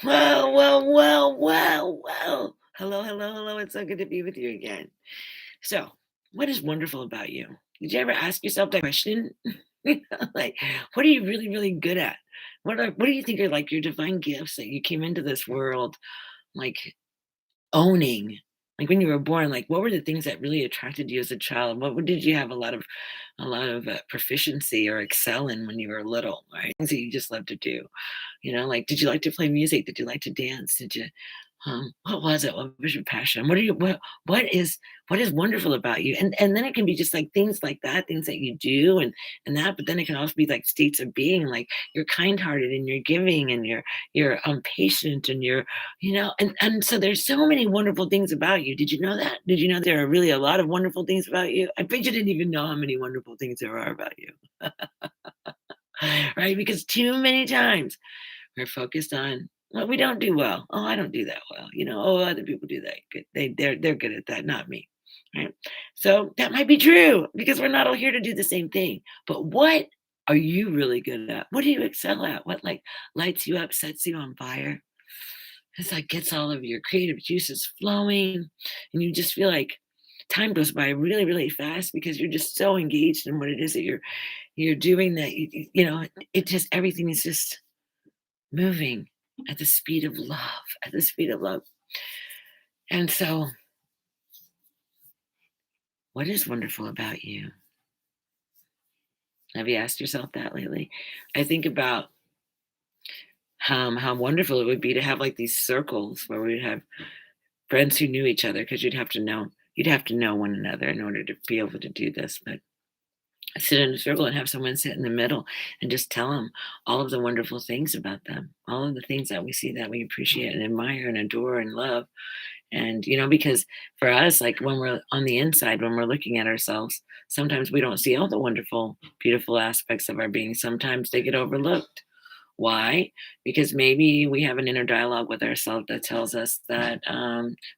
Well. Hello, hello, hello. It's so good to be with you again. So, what is wonderful about you? Did you ever ask yourself that question? Like, what are you really, really good at? What do you think are like your divine gifts that you came into this world like owning? Like when you were born, like what were the things that really attracted you as a child? What did you have a lot of proficiency or excel in when you were little, right? Things that you just love to do. Like, did you like to play music? Did you like to dance? What was it? What was your passion? What is wonderful about you? And then it can be just like things like that, things that you do and that, but then it can also be like states of being, like you're kind-hearted and you're giving and you're patient and and so there's so many wonderful things about you. Did you know that? Did you know there are really a lot of wonderful things about you? I bet you didn't even know how many wonderful things there are about you. Right? Because too many times we're focused on, well, we don't do well. Oh, I don't do that well. Oh, other people do that good. They're good at that, not me. Right. So that might be true because we're not all here to do the same thing. But what are you really good at? What do you excel at? What like lights you up, sets you on fire? It's like gets all of your creative juices flowing, and you just feel like time goes by really, really fast because you're just so engaged in what it is that you're doing that it just everything is just moving at the speed of love, at the speed of love. And so, what is wonderful about you? Have you asked yourself that lately? I think about how wonderful it would be to have like these circles where we'd have friends who knew each other because you'd have to know one another in order to be able to do this. But sit in a circle and have someone sit in the middle and just tell them all of the wonderful things about them, all of the things that we see that we appreciate and admire and adore and love. And, because for us, like when we're on the inside, when we're looking at ourselves, sometimes we don't see all the wonderful, beautiful aspects of our being. Sometimes they get overlooked. Why? Because maybe we have an inner dialogue with ourselves that tells us that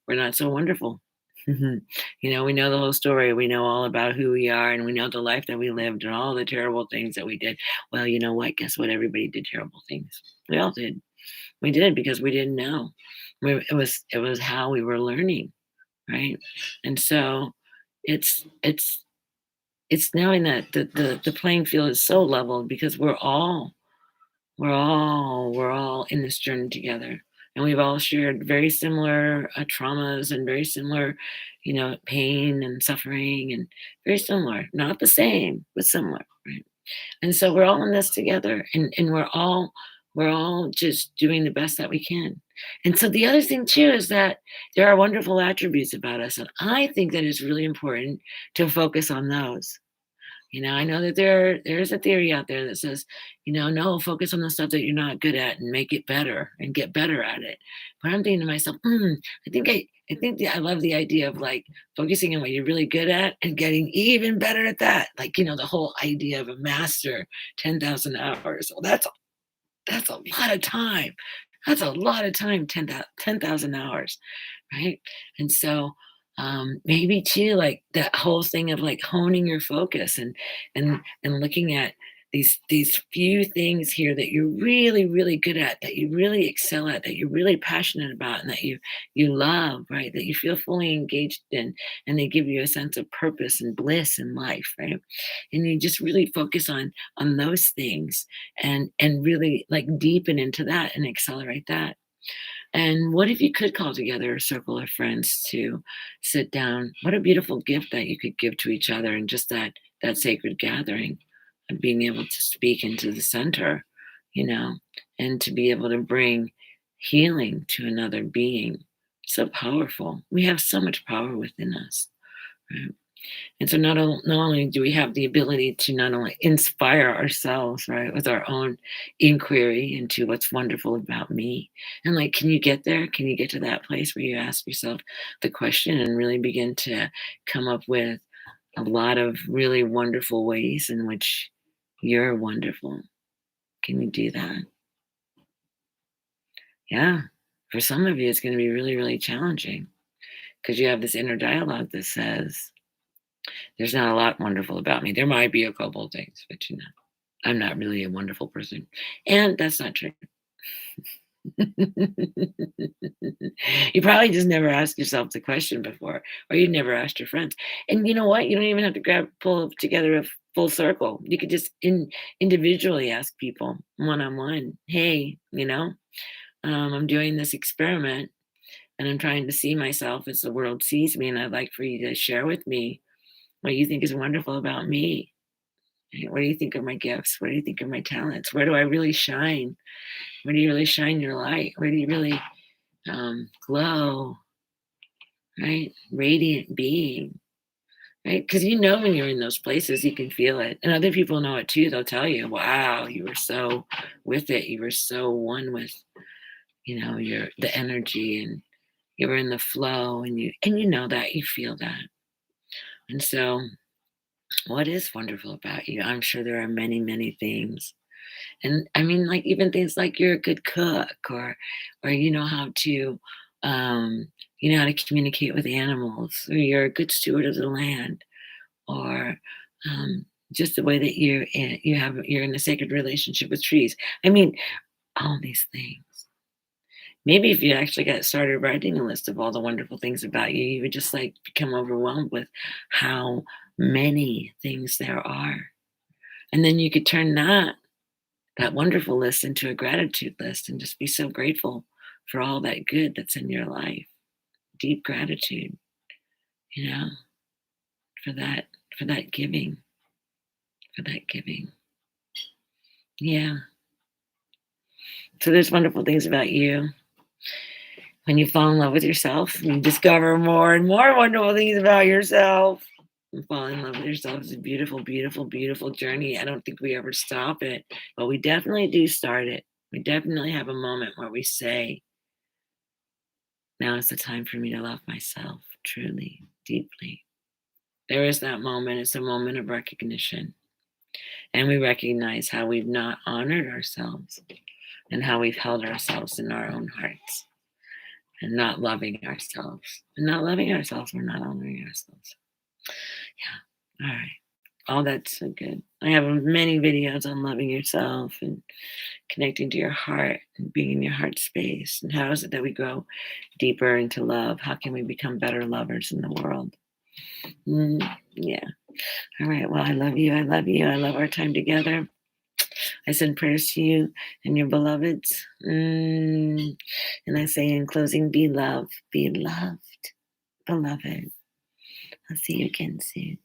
we're not so wonderful. We know the whole story. We know all about who we are and we know the life that we lived and all the terrible things that we did. Well, you know what? Guess what? Everybody did terrible things. We all did. We did because we didn't know. It was how we were learning, right? And so it's it's knowing that the playing field is so leveled because we're all in this journey together. And we've all shared very similar traumas and very similar, pain and suffering and very similar, not the same, but similar, right? And so we're all in this together and we're all just doing the best that we can. And so the other thing too is that there are wonderful attributes about us. And I think that it's really important to focus on those. I know that there's a theory out there that says, no, focus on the stuff that you're not good at and make it better and get better at it. But I'm thinking to myself, I love the idea of like focusing on what you're really good at and getting even better at that. Like, the whole idea of a master, 10,000 hours. Well, that's a lot of time. That's a lot of time, 10,000 hours, right? And so maybe too, like that whole thing of like honing your focus and looking at these few things here that you're really, really good at, that you really excel at, that you're really passionate about, and that you love, right? That you feel fully engaged in, and they give you a sense of purpose and bliss in life, right? And you just really focus on those things and really like deepen into that and accelerate that. And what if you could call together a circle of friends to sit down? What a beautiful gift that you could give to each other and just that sacred gathering of being able to speak into the center, you know, and to be able to bring healing to another being. So powerful. We have so much power within us. Right? And so not only do we have the ability to not only inspire ourselves, right, with our own inquiry into what's wonderful about me, and like, can you get there? Can you get to that place where you ask yourself the question and really begin to come up with a lot of really wonderful ways in which you're wonderful? Can you do that? Yeah. For some of you, it's going to be really, really challenging because you have this inner dialogue that says, there's not a lot wonderful about me. There might be a couple of things, but I'm not really a wonderful person. And that's not true. You probably just never asked yourself the question before, or you never asked your friends. And you know what? You don't even have to pull together a full circle. You could just individually ask people one on one. Hey, I'm doing this experiment, and I'm trying to see myself as the world sees me, and I'd like for you to share with me what you think is wonderful about me. What do you think are my gifts? What do you think are my talents? Where do I really shine? Where do you really shine your light? Where do you really glow, right? Radiant being, right? Because when you're in those places, you can feel it. And other people know it too. They'll tell you, wow, you were so with it. You were so one with, the energy, and you were in the flow, and you know that, you feel that. And so what is wonderful about you? I'm sure there are many, many things. And I mean, like, even things like you're a good cook, or um you know how to communicate with animals, or you're a good steward of the land, or just the way that you're in a sacred relationship with trees. I mean, all these things. Maybe if you actually got started writing a list of all the wonderful things about you, you would just like become overwhelmed with how many things there are. And then you could turn that wonderful list into a gratitude list, and just be so grateful for all that good that's in your life. Deep gratitude, you know, for that giving, for that giving. Yeah. So there's wonderful things about you. When you fall in love with yourself, you discover more and more wonderful things about yourself. And fall in love with yourself is a beautiful, beautiful, beautiful journey. I don't think we ever stop it, but we definitely do start it. We definitely have a moment where we say, now is the time for me to love myself truly, deeply. There is that moment. It's a moment of recognition. And we recognize how we've not honored ourselves, and how we've held ourselves in our own hearts, and not loving ourselves. And not loving ourselves, we're not honoring ourselves. Yeah. All right. All that's so good. I have many videos on loving yourself and connecting to your heart and being in your heart space. And how is it that we grow deeper into love? How can we become better lovers in the world? Yeah. All right. Well, I love you. I love you. I love our time together. I send prayers to you and your beloveds. And I say in closing, be loved, beloved. I'll see you again soon.